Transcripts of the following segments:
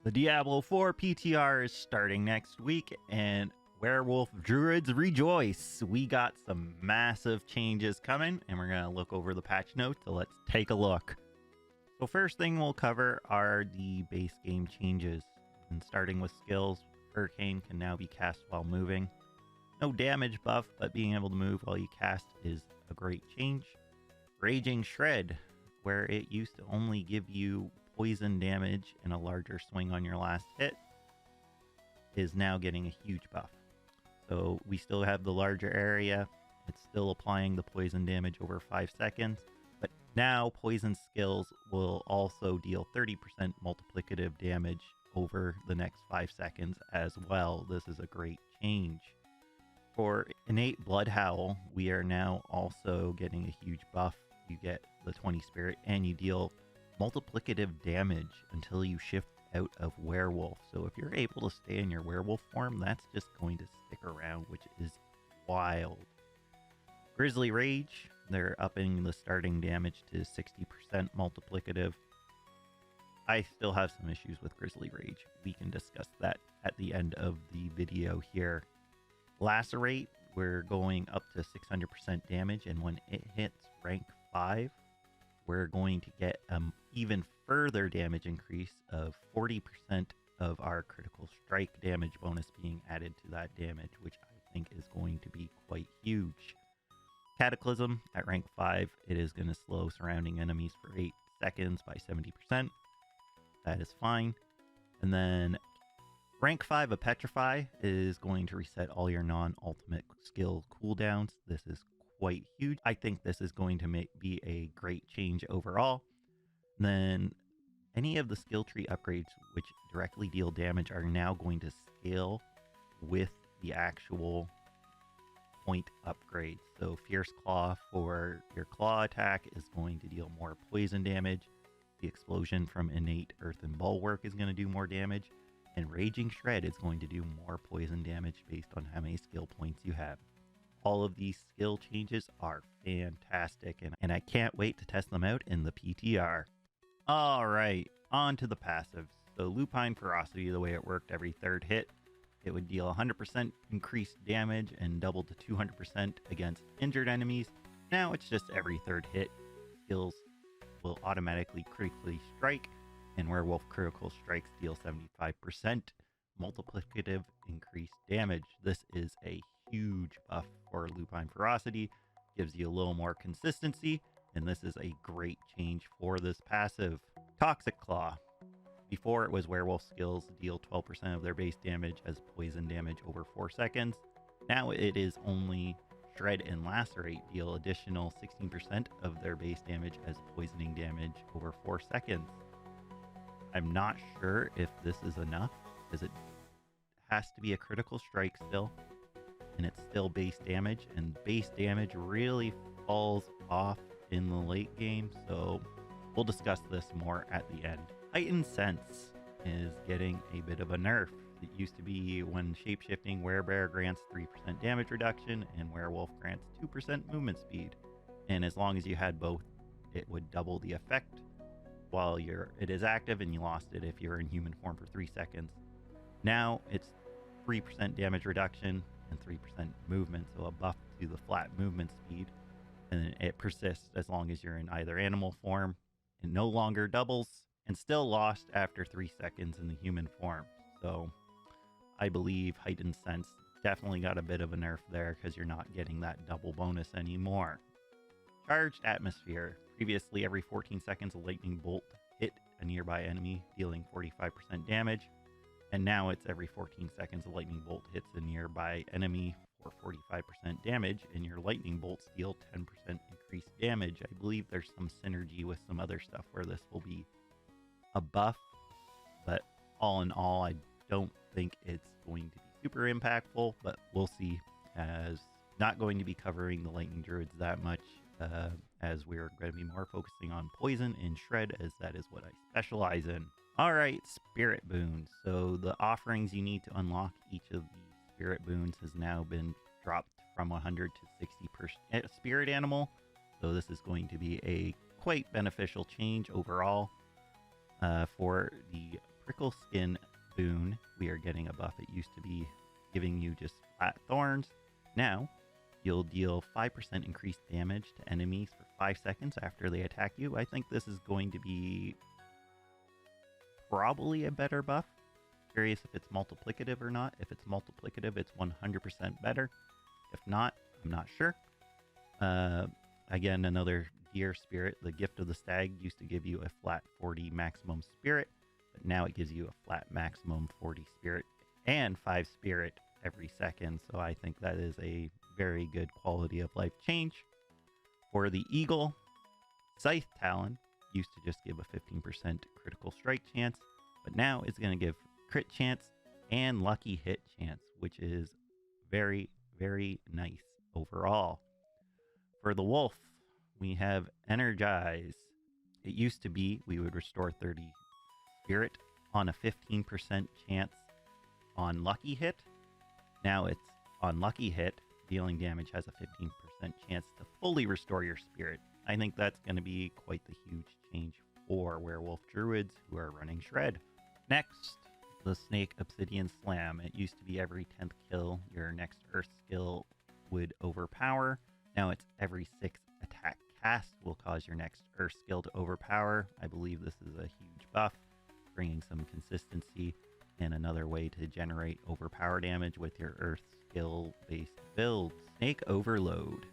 The Diablo 4 PTR is starting next week, and Werewolf Druids Rejoice. We got some massive changes coming, and we're going to look over the patch notes, so let's take a look. So first thing we'll cover are the base game changes. And starting with skills, Hurricane can now be cast while moving. No damage buff, but being able to move while you cast is a great change. Raging Shred, where it used to only give you poison damage and a larger swing on your last hit, is now getting a huge buff. So we still have the larger area. It's still applying the poison damage over 5 seconds, but now poison skills will also deal 30% multiplicative damage over the next 5 seconds as well. This is a great change. For innate Blood Howl, we are now also getting a huge buff. You get the 20 spirit and you deal multiplicative damage until you shift out of werewolf. So if you're able to stay in your werewolf form, that's just going to stick around, which is wild. Grizzly Rage, they're upping the starting damage to 60% multiplicative. I still have some issues with Grizzly Rage. We can discuss that at the end of the video here. Lacerate, we're going up to 600% damage, and when it hits rank 5, we're going to get even further damage increase of 40% of our critical strike damage bonus being added to that damage, which I think is going to be quite huge. Cataclysm, at rank 5, it is going to slow surrounding enemies for 8 seconds by 70%. That is fine. And then rank 5 of Petrify is going to reset all your non-ultimate skill cooldowns. This is quite huge. I think this is going to be a great change overall. And then any of the skill tree upgrades which directly deal damage are now going to scale with the actual point upgrades. So Fierce Claw for your claw attack is going to deal more poison damage. The explosion from innate Earthen Bulwark is going to do more damage. And Raging Shred is going to do more poison damage based on how many skill points you have. All of these skill changes are fantastic, and I can't wait to test them out in the PTR. Alright, on to the passives. So Lupine Ferocity, the way it worked, every third hit, it would deal 100% increased damage and double to 200% against injured enemies. Now it's just every third hit. Skills will automatically critically strike, and Werewolf critical strikes deal 75% multiplicative increased damage. This is a huge buff for Lupine Ferocity, gives you a little more consistency, and this is a great change for this passive. Toxic Claw. Before it was werewolf skills deal 12% of their base damage as poison damage over 4 seconds. Now it is only Shred and Lacerate deal additional 16% of their base damage as poisoning damage over 4 seconds. I'm not sure if this is enough, because it has to be a critical strike still, and it's still base damage, and base damage really falls off in the late game, so we'll discuss this more at the end. Heightened Sense is getting a bit of a nerf. It used to be when shapeshifting, Werebear grants 3% damage reduction, and Werewolf grants 2% movement speed, and as long as you had both, it would double the effect while it is active, and you lost it if you're in human form for 3 seconds. Now it's 3% damage reduction and 3% movement, so a buff to the flat movement speed, and it persists as long as you're in either animal form. It no longer doubles, and still lost after 3 seconds in the human form. So I believe Heightened Sense definitely got a bit of a nerf there, because you're not getting that double bonus anymore. Charged Atmosphere. Previously, every 14 seconds, a lightning bolt hit a nearby enemy, dealing 45% damage. And now it's every 14 seconds, a lightning bolt hits a nearby enemy for 45% damage, and your lightning bolts deal 10% increased damage. I believe there's some synergy with some other stuff where this will be a buff, but all in all, I don't think it's going to be super impactful, but we'll see, as not going to be covering the Lightning Druids that much, as we're going to be more focusing on Poison and Shred, as that is what I specialize in. Alright, Spirit Boons. So the offerings you need to unlock each of the Spirit Boons has now been dropped from 100 to 60 per spirit animal. So this is going to be a quite beneficial change overall. For the Prickle Skin boon, we are getting a buff. It used to be giving you just flat thorns. Now, you'll deal 5% increased damage to enemies for 5 seconds after they attack you. I think this is going to be probably a better buff. Curious if it's multiplicative or not. If it's multiplicative, it's 100% better. If not, I'm not sure. Again, another deer spirit. The Gift of the Stag used to give you a flat 40 maximum spirit, but now it gives you a flat maximum 40 spirit and 5 spirit every second. So I think that is a very good quality of life change. For the Eagle, Scythe Talon used to just give a 15% critical strike chance, but now it's going to give crit chance and lucky hit chance, which is very, very nice overall. For the Wolf, we have Energize. It used to be we would restore 30 spirit on a 15% chance on lucky hit. Now it's on lucky hit, dealing damage has a 15% chance to fully restore your spirit. I think that's going to be quite the huge change for Werewolf Druids who are running Shred. Next, the Snake Obsidian Slam. It used to be every 10th kill, your next Earth skill would overpower. Now it's every 6th attack cast will cause your next Earth skill to overpower. I believe this is a huge buff, bringing some consistency and another way to generate overpower damage with your Earth skill-based builds. Snake Overload.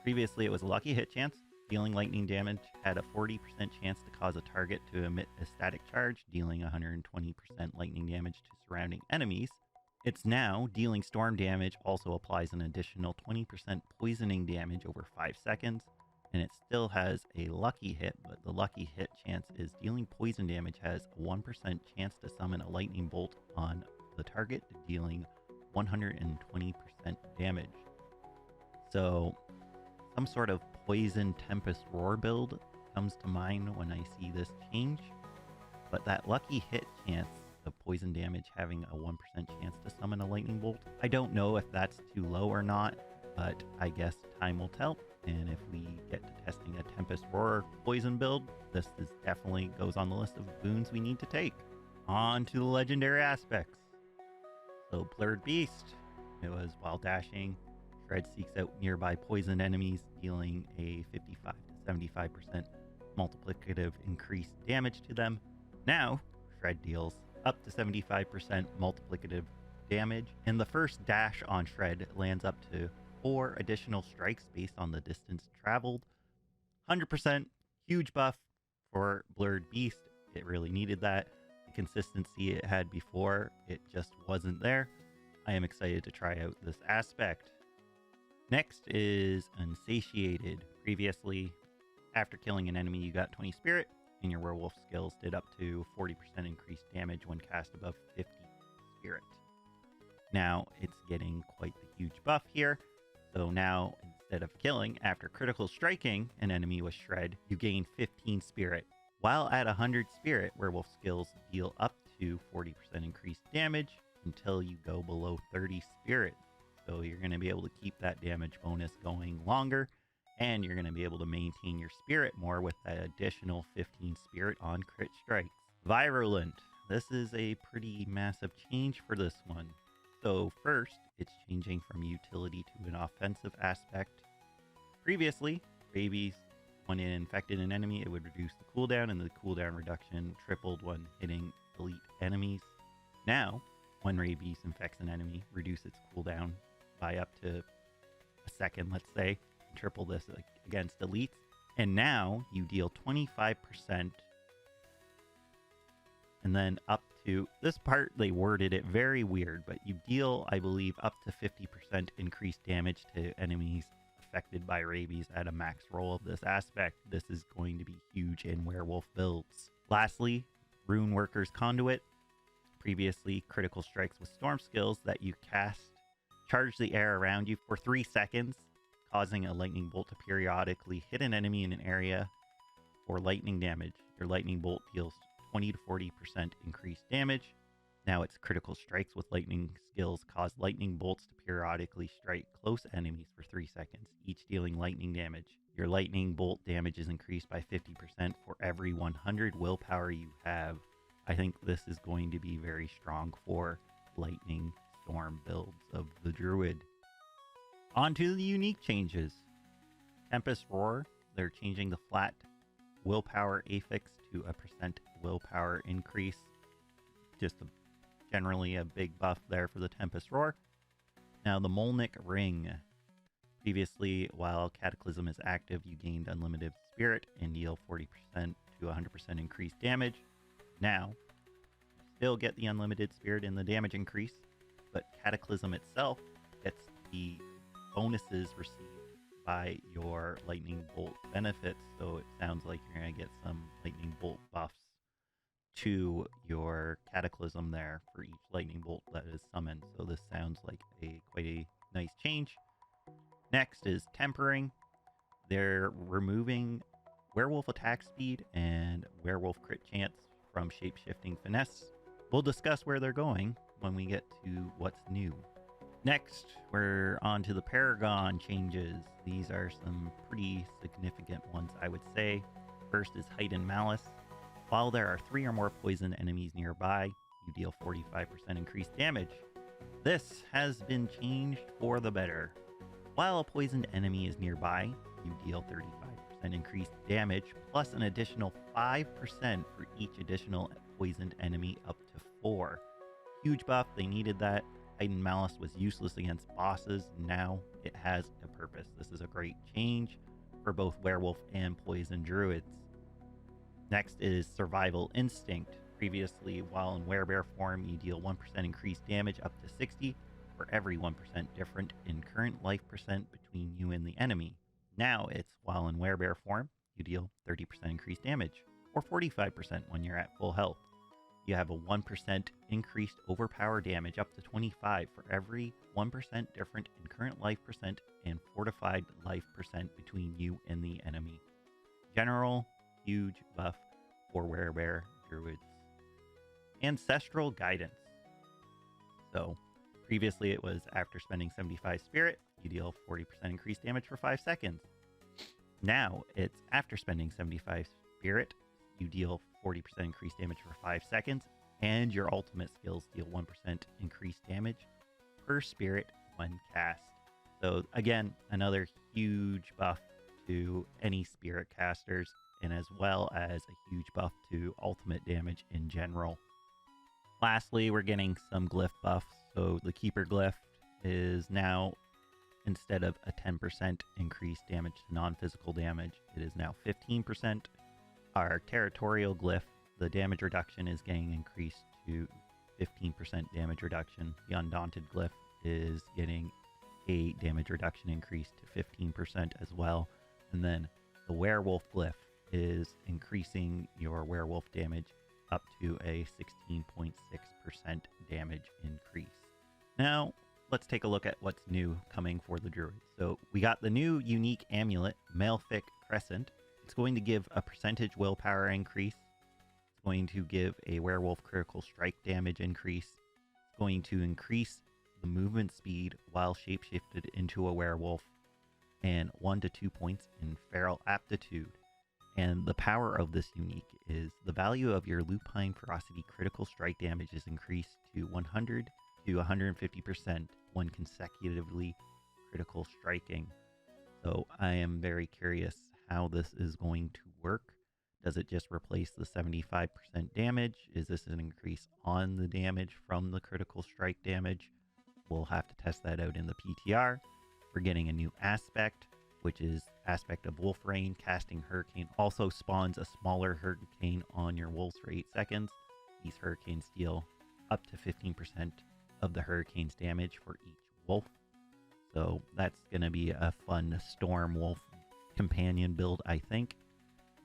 Previously, it was a lucky hit chance. Dealing lightning damage had a 40% chance to cause a target to emit a static charge, dealing 120% lightning damage to surrounding enemies. It's now dealing storm damage also applies an additional 20% poisoning damage over 5 seconds, and it still has a lucky hit, but the lucky hit chance is dealing poison damage has a 1% chance to summon a lightning bolt on the target, dealing 120% damage. So some sort of Poison Tempest Roar build comes to mind when I see this change, but that lucky hit chance of poison damage having a 1% chance to summon a lightning bolt, I don't know if that's too low or not, but I guess time will tell. And if we get to testing a Tempest Roar poison build, this is definitely goes on the list of boons we need to take. On to the legendary aspects. So Blurred Beast, it was while dashing, Shred seeks out nearby poisoned enemies, dealing a 55 to 75% multiplicative increased damage to them. Now, Shred deals up to 75% multiplicative damage, and the first dash on Shred lands up to 4 additional strikes based on the distance traveled. 100% huge buff for Blurred Beast. It really needed that. The consistency it had before, it just wasn't there. I am excited to try out this aspect. Next is Unsatiated. Previously, after killing an enemy, you got 20 spirit, and your werewolf skills did up to 40% increased damage when cast above 50 spirit. Now, it's getting quite the huge buff here. So now, instead of killing, after critical striking an enemy with Shred, you gain 15 spirit. While at 100 spirit, werewolf skills deal up to 40% increased damage until you go below 30 spirit. So you're going to be able to keep that damage bonus going longer, and you're going to be able to maintain your spirit more with that additional 15 spirit on crit strikes. Virulent. This is a pretty massive change for this one. So first, it's changing from utility to an offensive aspect. Previously, rabies, when it infected an enemy, it would reduce the cooldown, and the cooldown reduction tripled when hitting elite enemies. Now, when rabies infects an enemy, reduce its cooldown by up to a second, let's say, and triple this against elites. And now you deal 25%, and then up to, this part they worded it very weird, but you deal, I believe, up to 50% increased damage to enemies affected by rabies at a max roll of this aspect. This is going to be huge in werewolf builds. Lastly, Rune Worker's Conduit. Previously, critical strikes with storm skills that you cast charge the air around you for 3 seconds, causing a lightning bolt to periodically hit an enemy in an area for lightning damage. Your lightning bolt deals 20 to 40% increased damage. Now its critical strikes with lightning skills cause lightning bolts to periodically strike close enemies for 3 seconds, each dealing lightning damage. Your lightning bolt damage is increased by 50% for every 100 willpower you have. I think this is going to be very strong for lightning storm builds of the Druid. On to the unique changes. Tempest Roar, they're changing the flat willpower affix to a % willpower increase. Just generally a big buff there for the Tempest Roar. Now the Molnick Ring. Previously, while Cataclysm is active, you gained unlimited spirit and deal 40% to 100% increased damage. Now, you still get the unlimited spirit and the damage increase, but Cataclysm itself gets the bonuses received by your Lightning Bolt benefits, so it sounds like you're going to get some Lightning Bolt buffs to your Cataclysm there for each Lightning Bolt that is summoned. So this sounds like quite a nice change. Next is Tempering. They're removing Werewolf attack speed and Werewolf crit chance from Shapeshifting Finesse. We'll discuss where they're going when we get to what's new. Next, we're on to the Paragon changes. These are some pretty significant ones, I would say. First is Heightened Malice. While there are 3 or more poisoned enemies nearby, you deal 45% increased damage. This has been changed for the better. While a poisoned enemy is nearby, you deal 35% increased damage, plus an additional 5% for each additional poisoned enemy up to 4. Huge buff, they needed that. Heightened Malice was useless against bosses, now it has a purpose. This is a great change for both Werewolf and Poison Druids. Next is Survival Instinct. Previously, while in Werebear form, you deal 1% increased damage up to 60 for every 1% different in current life percent between you and the enemy. Now it's, while in Werebear form, you deal 30% increased damage, or 45% when you're at full health. You have a 1% increased overpower damage up to 25 for every 1% different in current life percent and fortified life percent between you and the enemy. General, huge buff for Werebear Druids. Ancestral Guidance. So, previously it was after spending 75 spirit, you deal 40% increased damage for 5 seconds. Now it's after spending 75 spirit, you deal 40% increased damage for 5 seconds, and your ultimate skills deal 1% increased damage per spirit when cast. So again, another huge buff to any spirit casters, and as well as a huge buff to ultimate damage in general. Lastly, we're getting some glyph buffs. So the Keeper glyph is now, instead of a 10% increased damage to non-physical damage, it is now 15%. Our Territorial glyph, the damage reduction is getting increased to 15% damage reduction. The Undaunted glyph is getting a damage reduction increase to 15% as well. And then the Werewolf glyph is increasing your werewolf damage up to a 16.6% damage increase. Now, let's take a look at what's new coming for the Druids. So we got the new unique amulet, Malefic Crescent. It's going to give a percentage willpower increase. It's going to give a werewolf critical strike damage increase. It's going to increase the movement speed while shapeshifted into a werewolf, and 1 to 2 points in feral aptitude. And the power of this unique is the value of your Lupine Ferocity critical strike damage is increased to 100 to 150% when consecutively critical striking. So I am very curious how this is going to work. Does it just replace the 75% damage? Is this an increase on the damage from the critical strike damage? We'll have to test that out in the PTR. We're getting a new aspect, which is Aspect of Wolf Rain. Casting Hurricane also spawns a smaller hurricane on your wolves for 8 seconds. These hurricanes deal up to 15% of the hurricane's damage for each wolf. So that's going to be a fun Storm Wolf companion build, I think.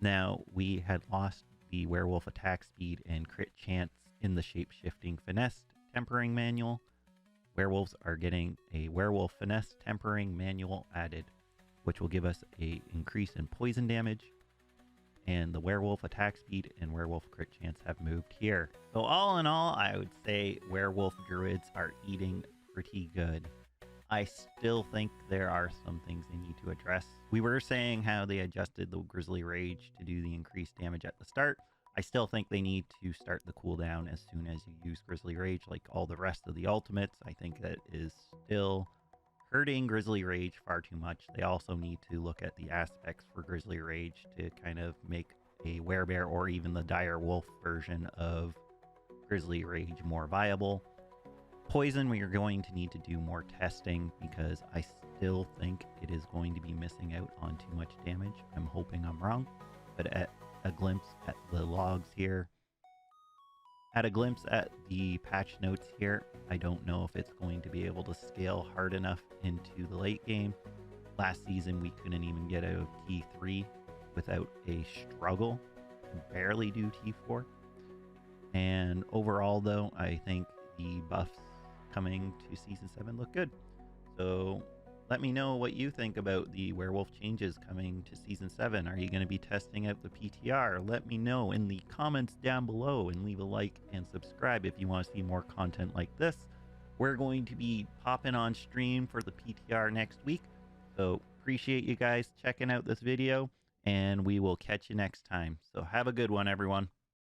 Now, we had lost the Werewolf attack speed and crit chance in the Shapeshifting Finesse Tempering Manual. Werewolves are getting a Werewolf Finesse Tempering Manual added, which will give us an increase in poison damage, and the Werewolf attack speed and Werewolf crit chance have moved here. So all in all, I would say Werewolf Druids are eating pretty good. I still think there are some things they need to address. We were saying how they adjusted the Grizzly Rage to do the increased damage at the start, I still think they need to start the cooldown as soon as you use Grizzly Rage, like all the rest of the ultimates. I think that is still hurting Grizzly Rage far too much. They also need to look at the aspects for Grizzly Rage to kind of make a Werebear or even the Dire Wolf version of Grizzly Rage more viable. Poison, we are going to need to do more testing because I still think it is going to be missing out on too much damage. I'm hoping I'm wrong, but at a glimpse at the logs here, at a glimpse at the patch notes here, I don't know if it's going to be able to scale hard enough into the late game. Last season, we couldn't even get out of T3 without a struggle. Barely do T4. And overall, though, I think the buffs coming to Season 7 look good. So let me know what you think about the werewolf changes coming to Season 7. Are you going to be testing out the PTR? Let me know in the comments down below, and leave a like and subscribe if you want to see more content like this. We're going to be popping on stream for the PTR next week. So appreciate you guys checking out this video, and we will catch you next time. So have a good one, everyone.